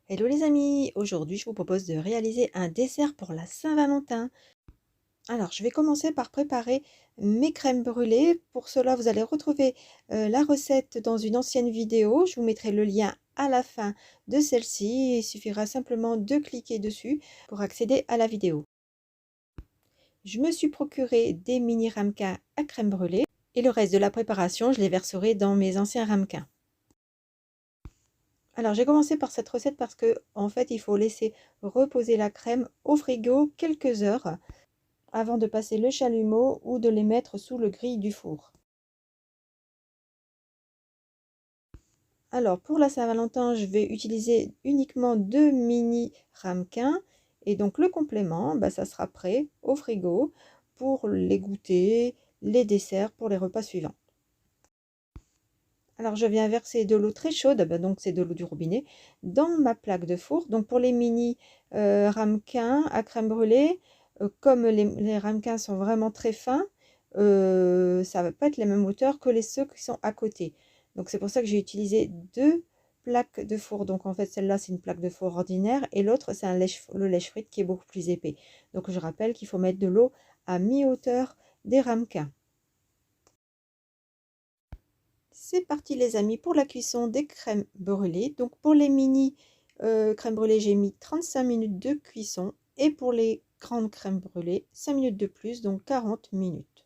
Hello les amis, aujourd'hui je vous propose de réaliser un dessert pour la Saint-Valentin. Alors je vais commencer par préparer mes crèmes brûlées. Pour cela vous allez retrouver la recette dans une ancienne vidéo. Je vous mettrai le lien à la fin de celle-ci. Il suffira simplement de cliquer dessus pour accéder à la vidéo. Je me suis procuré des mini ramequins à crème brûlée et le reste de la préparation je les verserai dans mes anciens ramequins. Alors j'ai commencé par cette recette parce que en fait il faut laisser reposer la crème au frigo quelques heures avant de passer le chalumeau ou de les mettre sous le grille du four. Alors pour la Saint-Valentin je vais utiliser uniquement 2 mini ramequins et donc le complément ça sera prêt au frigo pour les goûters, les desserts, pour les repas suivants. Alors je viens verser de l'eau très chaude, donc c'est de l'eau du robinet, dans ma plaque de four. Donc pour les mini ramequins à crème brûlée, comme les ramequins sont vraiment très fins, ça va pas être la même hauteur que ceux qui sont à côté. Donc c'est pour ça que j'ai utilisé deux plaques de four. Donc en fait celle-là c'est une plaque de four ordinaire et l'autre c'est le lèche-frite qui est beaucoup plus épais. Donc je rappelle qu'il faut mettre de l'eau à mi-hauteur des ramequins. C'est parti les amis pour la cuisson des crèmes brûlées. Donc pour les mini crèmes brûlées, j'ai mis 35 minutes de cuisson et pour les grandes crèmes brûlées, 5 minutes de plus, donc 40 minutes.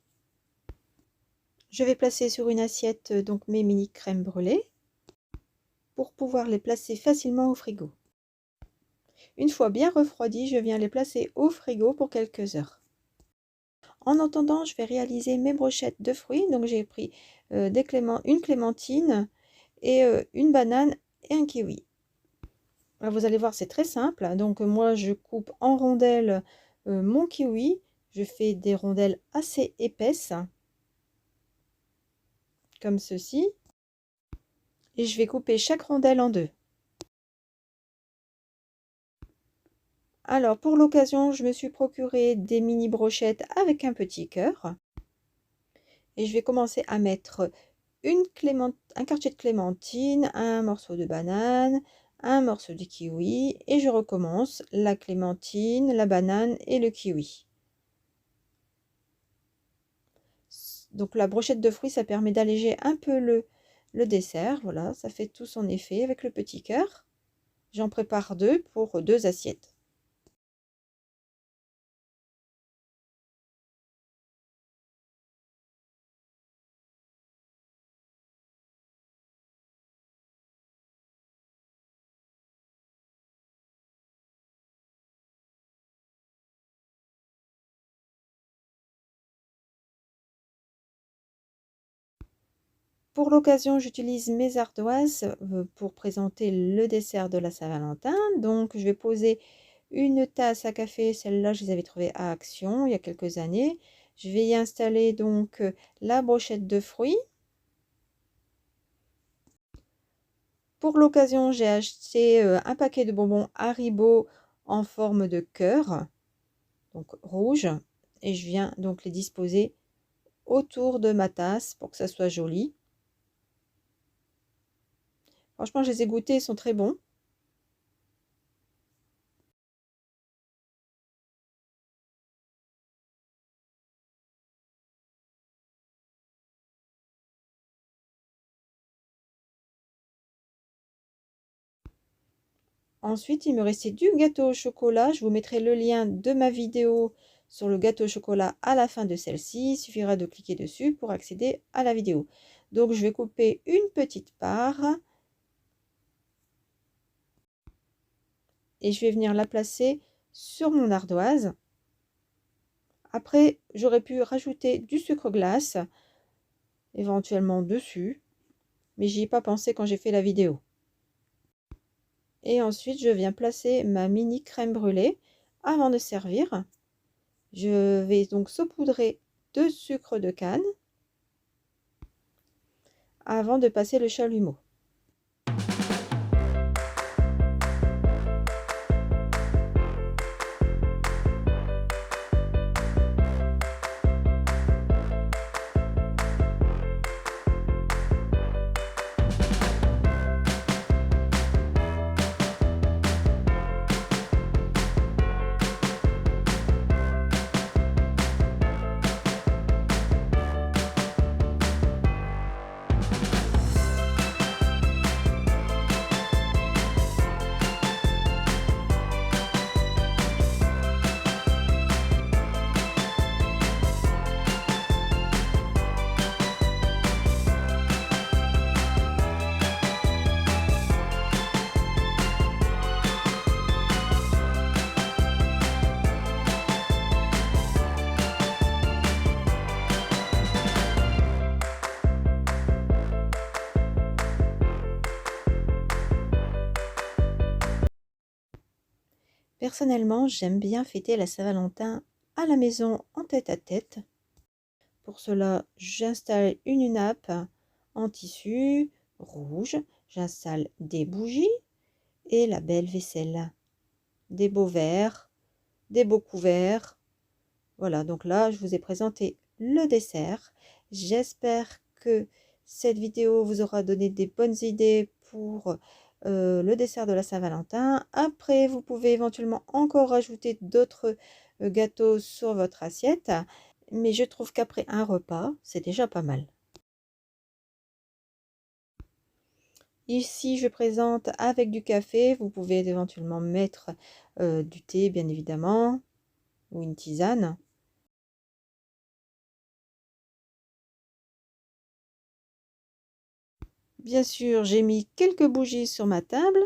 Je vais placer sur une assiette donc mes mini crèmes brûlées pour pouvoir les placer facilement au frigo. Une fois bien refroidies, je viens les placer au frigo pour quelques heures. En attendant, je vais réaliser mes brochettes de fruits. Donc j'ai pris une clémentine et une banane et un kiwi. Alors, vous allez voir, c'est très simple. Donc moi, je coupe en rondelles mon kiwi. Je fais des rondelles assez épaisses, comme ceci. Et je vais couper chaque rondelle en deux. Alors, pour l'occasion, je me suis procuré des mini brochettes avec un petit cœur. Et je vais commencer à mettre un quartier de clémentine, un morceau de banane, un morceau de kiwi. Et je recommence la clémentine, la banane et le kiwi. Donc la brochette de fruits, ça permet d'alléger un peu le dessert. Voilà, ça fait tout son effet avec le petit cœur. J'en prépare deux pour deux assiettes. Pour l'occasion, j'utilise mes ardoises pour présenter le dessert de la Saint-Valentin. Donc je vais poser une tasse à café. Celle-là, je les avais trouvées à Action il y a quelques années. Je vais y installer donc la brochette de fruits. Pour l'occasion, j'ai acheté un paquet de bonbons Haribo en forme de cœur, donc rouge, et je viens donc les disposer autour de ma tasse pour que ça soit joli. Franchement, je les ai goûtés, ils sont très bons. Ensuite, il me restait du gâteau au chocolat. Je vous mettrai le lien de ma vidéo sur le gâteau au chocolat à la fin de celle-ci. Il suffira de cliquer dessus pour accéder à la vidéo. Donc, je vais couper une petite part et je vais venir la placer sur mon ardoise. Après, j'aurais pu rajouter du sucre glace, éventuellement dessus, mais j'y ai pas pensé quand j'ai fait la vidéo. Et ensuite, je viens placer ma mini crème brûlée avant de servir. Je vais donc saupoudrer de sucre de canne avant de passer le chalumeau. Personnellement, j'aime bien fêter la Saint-Valentin à la maison en tête-à-tête. Pour cela, j'installe une nappe en tissu rouge, j'installe des bougies et la belle vaisselle, des beaux verres, des beaux couverts. Voilà, donc là, je vous ai présenté le dessert. J'espère que cette vidéo vous aura donné des bonnes idées pour le dessert de la Saint-Valentin. Après, vous pouvez éventuellement encore rajouter d'autres gâteaux sur votre assiette. Mais je trouve qu'après un repas, c'est déjà pas mal. Ici, je présente avec du café. Vous pouvez éventuellement mettre du thé, bien évidemment, ou une tisane. Bien sûr, j'ai mis quelques bougies sur ma table.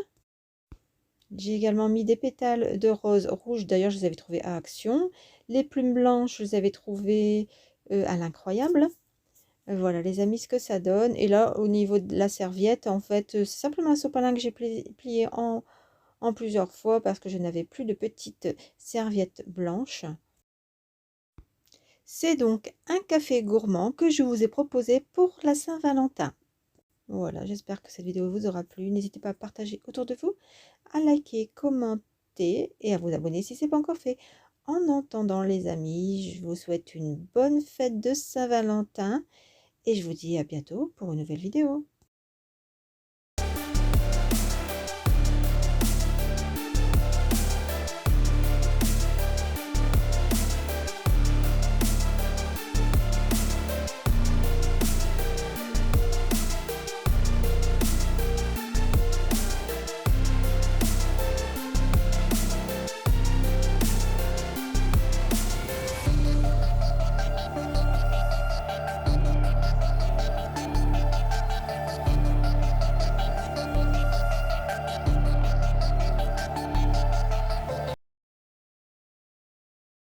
J'ai également mis des pétales de rose rouge. D'ailleurs, je les avais trouvés à Action. Les plumes blanches, je les avais trouvées à l'Incroyable. Voilà, les amis, ce que ça donne. Et là, au niveau de la serviette, en fait, c'est simplement un sopalin que j'ai plié en plusieurs fois parce que je n'avais plus de petites serviettes blanches. C'est donc un café gourmand que je vous ai proposé pour la Saint-Valentin. Voilà, j'espère que cette vidéo vous aura plu. N'hésitez pas à partager autour de vous, à liker, commenter et à vous abonner si ce n'est pas encore fait. En attendant les amis, je vous souhaite une bonne fête de Saint-Valentin et je vous dis à bientôt pour une nouvelle vidéo.